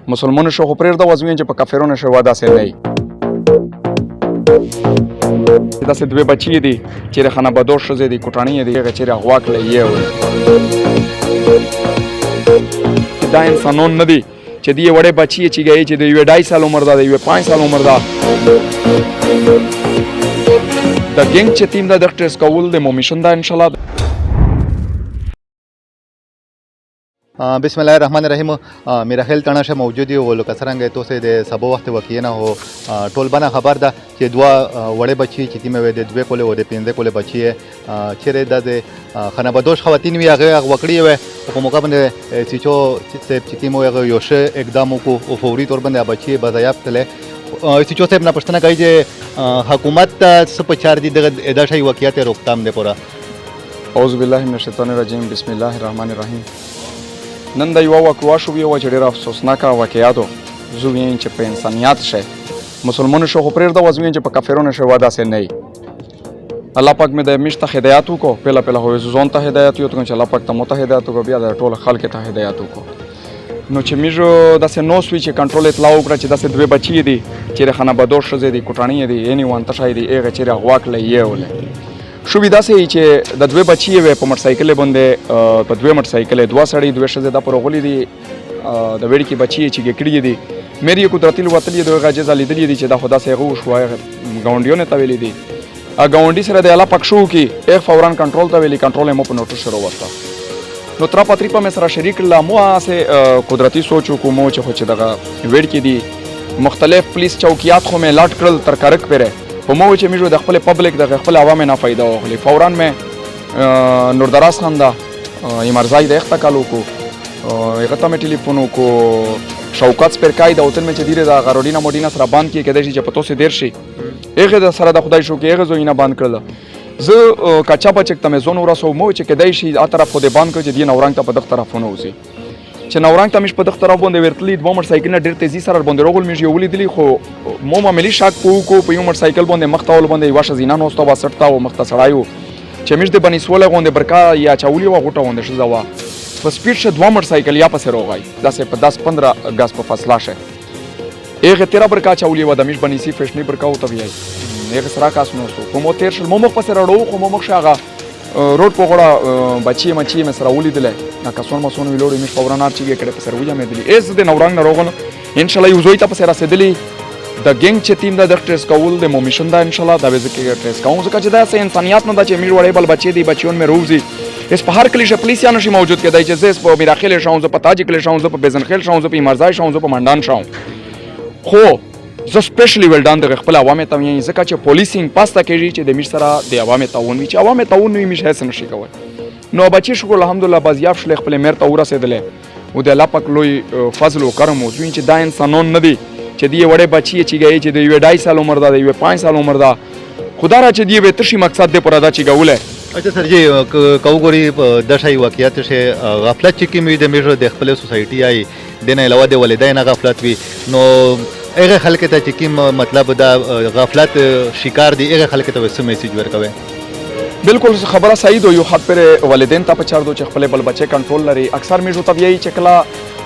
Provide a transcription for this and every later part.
مسلمانو شو خو پرېږده وزوین چې په کافرونو شوه داسې نه وي داسې دوې بچي دي چېرې خانهبدوش ښځې دي کوټاڼي دي هغه چېرې اغوا کړی یې دا انسانون نه دي چې دې وړې بچي چې ګایي چې د یوې 2.5 سال عمر ده د یوې 5 سال عمر ده د ګینګ چې ټیم ده د ټریس کول د مومیشن ده انشاءالله بسم الله الرحمن الرحیم میرا خیل تڼه شه موجود یو لکه څرنګه تاسو د سبا وخت واقعي نه هو ټول بنا خبر ده چې دوه وړې بچي چې تیمه وې د دوه کوله او د پنځه کوله بچي چیرې د خانهبدوش خواتین وی هغه وکړي وې په موقع باندې سيچو چې تیمه هغه یو شه اقدام وکړو او فوري تور باندې بچي بازیاب تله سيچو صاحب نه پښتنه کوي چې حکومت څه په چار دي د شي واقعیت روکتام نه پورا اعوذ بالله من الشیطان الرجیم بسم الله الرحمن الرحیم نن د یوه واقعه شوې وه چې ډېره افسوسناکه واقعیاتو زه ویم چې په انسانیت شی مسلمانو شو خو پرېږده اوس ویم چې په کافرونو شوه داسې نه وي الله پاک مې د میش ته هدایت وکړو پهله پهله خو زه ځان ته هدایت وکړم چې الله پاک ته مو ته هدایت وکړو بیا د ټولو خلکو ته هدایت وکړو نو چې موږ داسې نوس وي چې کنټرول اطلاع وکړه چې داسې دوې بچي دي چېرې خانهبدوش ښځې دي کوټاڼي دي یعنې وانته شی دي هغه چېرې اغوا کړی یې ولې شوبې داسې چې د دوې بچي وې په موټرسایکل باندې په دوه موټرسایکل دوه سړی دوه ښځې دا پر غولي دي د وړکې بچي چې ګکړي دي مېرې قدرتي وتلې د غاجز لیدلې دي چې دا خدا سه غو شو غونډیونه ته ویلې دي ا غونډي سره د الله پک شو کې ایک فوران کنټرول ته ویلې کنټرول مو په نوټو شروع وستا نو تر پاتری په سره شریک لا مو اسه قدرتي سوچ کو مو چې خو چې دغه وړکې دي مختلف پولیس چوکیات خو مې لاټ کړل تر کارک پره په مو چې موږ د خپل پبلک د خپل عوامو نه فائدہ واخلي فورا مې نوردراز خان دا ایمرزای د اختکالو کو هغه ته مې ټلیفون کو شوکت سپرکای دا اوتن مې چې ډیره دا غاروډینا موډینا سره باند کې کېدای شي چې پتو سي دیر شي هغه د سره د خدای شو کې هغه زوینه باند کړل زه کچا بچک ته مې زون ورسو مو چې کېدای شي ا طرف خو دې باند کړ چې دی نورنګ ته په دغه طرفونه وسی چې نورنګ ته مش په دغه طرف باندې ورتلی دوه موټرسایکل نه ډېر تیزی سره باندې روغل مې یو ولیدلی خو مو معاملې شاک کو په یو موټرسایکل باندې مختاول باندې واشه زینا نو ستو واسطه او مختصړایو چې مش د بنی سوله غونډه برکا یا چاولي و غټه غونډه شزوا په سپیډ شه دوه موټرسایکل یا پسې روغای داسې په 10-15 غاز په فاصله شه هغه تیرا برکا چاولي و د مش بنی سی فشنی برکا او ته وی هغه سره کاس نو سو کومو تیر شل مو مخ پسې راړو خو مو مخ شاغه روډ په غوړه بچي مچي مې سره ولیدل نا کسون مسون ویلوړې مش فوران ارچي کې کړه په سر وځه مې دلی اس د نورنګ نه روغن ان شاء الله یو زوی ته په سر رسیدلی د ګینګ چې ټیم د ټریس کول د مومیشن دا ان شاء الله دا به ځکه ټریس کوم ځکه چې دا سه انسانيت نه دا چې میر وړې بل بچي دي بچیون مې روزي اس په هر کلی ش پولیس یا نشي موجود کېدای چې زه په میراخیل شاو زه په تاجک شاو زه په بزنخیل شاو زه په مرزای شاو زه په منډان شاو خو زه سپیشلی ولډان د خپل عوامو ته یې ځکه چې پولیسینګ پاسته کېږي چې د میر سره د عوامو تعاون وي چې عوامو تعاون وي مش هیڅ نشي کوي نو بچي شکر الحمدلله بازیاب شل خپل میر ته ورسېدل او د الله پاک لوی فضل او کرم او چې دا انسانون نه دي چې دی وړې بچي چې گئی چې د 2.5 سال عمر ده د 5 سال عمر ده خدا را چې دی به تشي مقصد دې پر ادا چې ګوله اچھا سر جی کوګوري د شای واقعیت شه غفلت چې کی مې د میرو د خپل سوسایټي آی د نه علاوه د والدین غفلت وی نو هغه خلک ته چې کی مطلب دا غفلت شکار دي هغه خلک ته څه میسج ورکوي بالکل خبره صحیح دو یو خط پر والدین ته پچار دو چې خپل بل بچي کنټرول لري اکثر میجو طبيعي چې کلا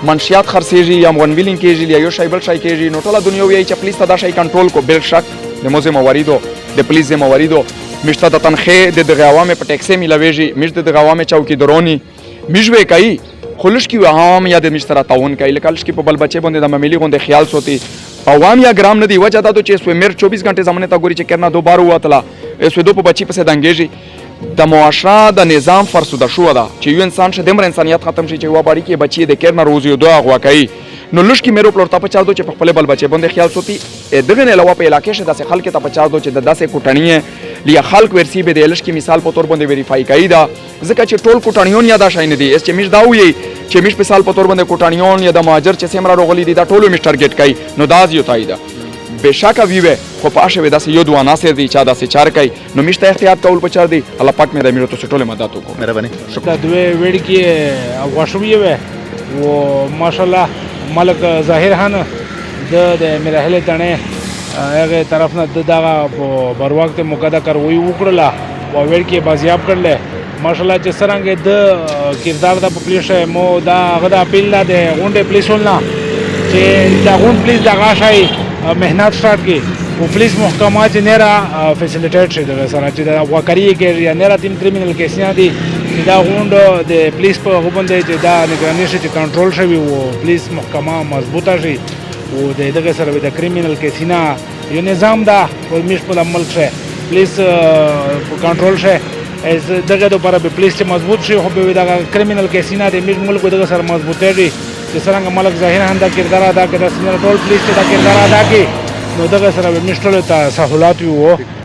منشیات خرڅيږي یا ون ویلینګ کېږي یا یو شای بل شای کېږي نو ټول دنیا وی چې پولیس ته دا شای کنټرول کو بل شک د موزه مواریدو د پولیس د مواریدو مشته د تنخې د عوامو په ټیکسي ملويږي مشته د عوامو چوکي درونی مجوي کوي خلش کی عوام یا د مشترا تعاون کوي لکالش کی په بل بچي باندې د مملي غونډه خیال سوتي عوام یا ګرام نه دی وجه دا چې سومر 24 غنټه زمانه تا ګوري چې کرنا دوباره واتلا اسو دو په بچي پسې دنګيږي د معاشره د نظام فرسوده شو ده چې یو انسان شه د مر انسانيت ختم شي چې و باندې کې بچي د کرنا روزي دوه غوا کوي نو لږ کې مېرو پلور ته په چار دو چې په خپل بل بچي باندې خیال سوتي دغه نه علاوه په علاقې شه داسې خلک ته په چار دو چې د داسې کوټنی لیا خلک ورسی به د لږ کې مثال په تور باندې ویریفای کوي دا ځکه چې ټول کوټنیون یا دا شای نه دي اس چې مش دا وي چې مش په سال په تور باندې کوټنیون یا د مهاجر چې سیمرا روغلي دي دا ټول مش ټارګټ کوي نو دا یو تایدا بشکه ویوه خو په اشه داسې یو دوه عناصر دي چې داسې چار کوي نو مشته احتیاط کول پچار دي الله پاک مې د میرو ته ټوله مدد وکړو مهرباني شکر دوی وړکی غوښوي و ماشاءالله ملک ظاهر خان د میراهله تنه هغه طرف نه دغه بر وخت مقدمه کوي وکړه او وړکی بازیاب کړل ماشاءالله چې څنګه د کردار د پولیس مو دا غدا اپیل د غونډه پولیسونه چې دا غون پولیس دغه شی مهنت سٹارټ کړي او پولیس محکمه چې نه را فیسیلیټیټ شي دغه سره چې دا وکړي کې یا نه را تیم کریمینل کیسونه دي چې دا غونډ د پولیس په غوبندې چې دا نگرانی شي چې کنټرول شي او پولیس محکمه مضبوطه شي او دغه سره د کریمینل کیسونه یو نظام دا او مش په عمل شي پولیس کنټرول شي از دغه د لپاره به پولیس چې مضبوط شي خو به دغه کریمینل کیسونه د مش ملک دغه سره مضبوطه دي چې څنګه ملک ظاهر هم دا کردار ادا کړي د سینټرال پولیس دا کردار ادا کړي نو دغه سره به مشتل ته سہولت وي